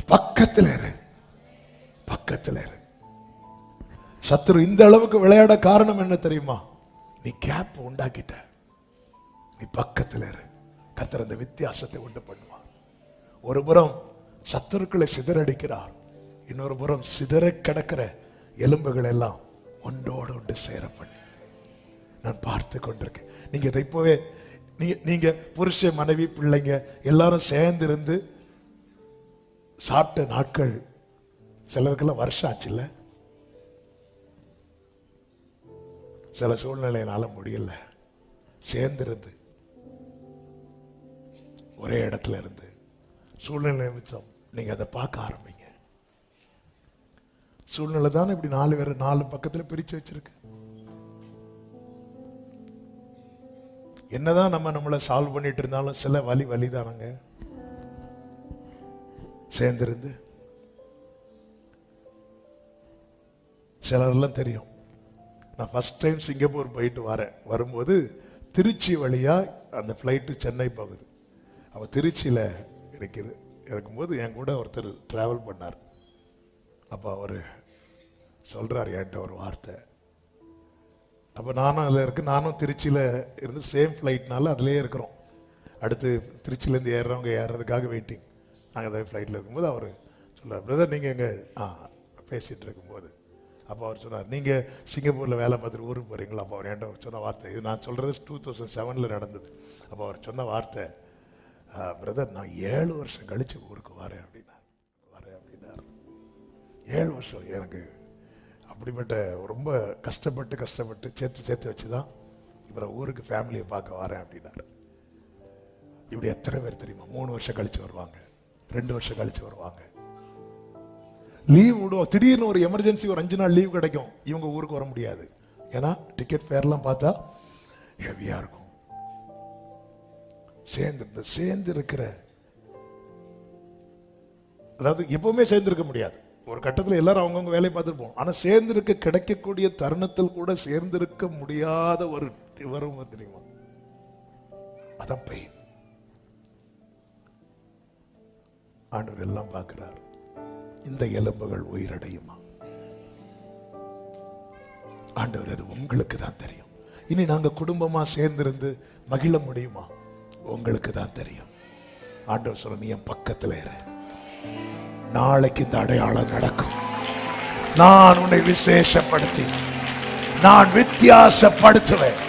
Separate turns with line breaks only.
பக்கத்தில் இரு, பக்கத்தில் இரு. சத்துரு இந்த அளவுக்கு விளையாட காரணம் என்ன தெரியுமா? நீ கேப் உண்டாக்கிட்ட. நீ பக்கத்தில் இரு. கர்த்தர் அந்த வித்தியாசத்தை உண்டு பண்ணுவார். ஒரு புறம் சத்துருக்களை சிதறடிக்கிறார், இன்னொரு புறம் சிதற கிடக்கிற எலும்புகள் எல்லாம் ஒன்றோடு ஒன்று சேர பண்ணி நான் பார்த்து கொண்டிருக்கேன். நீங்க இதை இப்பவே நீங்க புருஷ மனைவி பிள்ளைங்க எல்லாரும் சேர்ந்திருந்து சாப்பிட்ட நாட்கள் சிலருக்கெல்லாம் வருஷம் ஆச்சு இல்ல? சில சூழ்நிலையினால முடியல. சேர்ந்திருந்து ஒரே இடத்துல இருந்து சூழ்நிலை நிமித்தம் நீங்க அதை பார்க்க ஆரம்பிங்க. சூழ்நிலை தானே இப்படி 4 பேர் 4 பக்கத்துல பிரிச்சு வச்சிருக்கு. என்னதான் நம்மளை சால்வ் பண்ணிட்டு இருந்தாலும் சில வலி தானங்க. சேர்ந்திருந்து சிலரெல்லாம் தெரியும். நான் ஃபர்ஸ்ட் டைம் சிங்கப்பூர் போயிட்டு வரும்போது திருச்சி வழியா அந்த ஃப்ளைட்டு சென்னை போகுது. அவ திருச்சியில இருக்கும்போது என் கூட ஒருத்தர் டிராவல் பண்ணார். அப்போ அவர் சொல்றார் என்கிட்ட ஒரு வார்த்தை. அப்போ நானும் அதில் நானும் திருச்சியில் இருந்து சேம் ஃப்ளைட்னால அதிலே இருக்கிறோம். அடுத்து திருச்சியிலேருந்து ஏறுறவங்க ஏறுறதுக்காக வெயிட்டிங். நாங்கள் அதே ஃப்ளைட்டில் இருக்கும்போது அவர் சொல்கிறார், பிரதர் நீங்கள் எங்கே பேசிகிட்டு இருக்கும்போது அப்போ அவர் சொன்னார், நீங்கள் சிங்கப்பூரில் வேலை பார்த்துட்டு ஊருக்கு போகிறீங்களா? அப்போ அவர் என்கிட்ட சொன்ன வார்த்தை, இது நான் சொல்கிறது 2007 நடந்தது. அப்போ அவர் சொன்ன வார்த்தை, பிரதர் நான் 7 வருஷம் கழித்து ஊருக்கு வரேன் அப்படின்னார். 7 வருஷம் எனக்கு அப்படிப்பட்ட ரொம்ப கஷ்டப்பட்டு சேர்த்து வச்சு தான் இப்போ ஊருக்கு ஃபேமிலியை பார்க்க வரேன் அப்படின்னாரு. இப்படி எத்தனை பேர் தெரியுமா 3 வருஷம் கழிச்சு வருவாங்க, 2 வருஷம் கழிச்சு வருவாங்க. லீவ் விடுவோம், திடீர்னு ஒரு எமர்ஜென்சி ஒரு 5 நாள் லீவ் கிடைக்கும். இவங்க ஊருக்கு வர முடியாது, ஏன்னா டிக்கெட் ஃபேர்லாம் பார்த்தா ஹெவியா இருக்கும். சேர்ந்து இருக்கிற, அதாவது எப்பவுமே சேர்ந்திருக்க முடியாது. ஒரு கட்டத்தில் எல்லாரும் அவங்கவுங்க வேலையை பார்த்துருப்போம். ஆனால் சேர்ந்திருக்க கிடைக்கக்கூடிய தருணத்தில் கூட சேர்ந்திருக்க முடியாத ஒரு வரும் தெரியுமா? அதான் பெயின். ஆண்டவர் எல்லாம் பார்க்கிறார். இந்த எலும்புகள் உயிரடையுமா? ஆண்டவர் அது உங்களுக்கு தான் தெரியும். இனி நாங்க குடும்பமா சேர்ந்திருந்து மகிழ முடியுமா? உங்களுக்கு தான் தெரியும். ஆண்டவர் சொல்ல, நீ என் பக்கத்துல இரு, நாளைக்கு இந்த அடையாளம் நடக்கும். நான் உன்னை விசேஷப்படுத்தி நான் வித்தியாசப்படுத்துவேன்.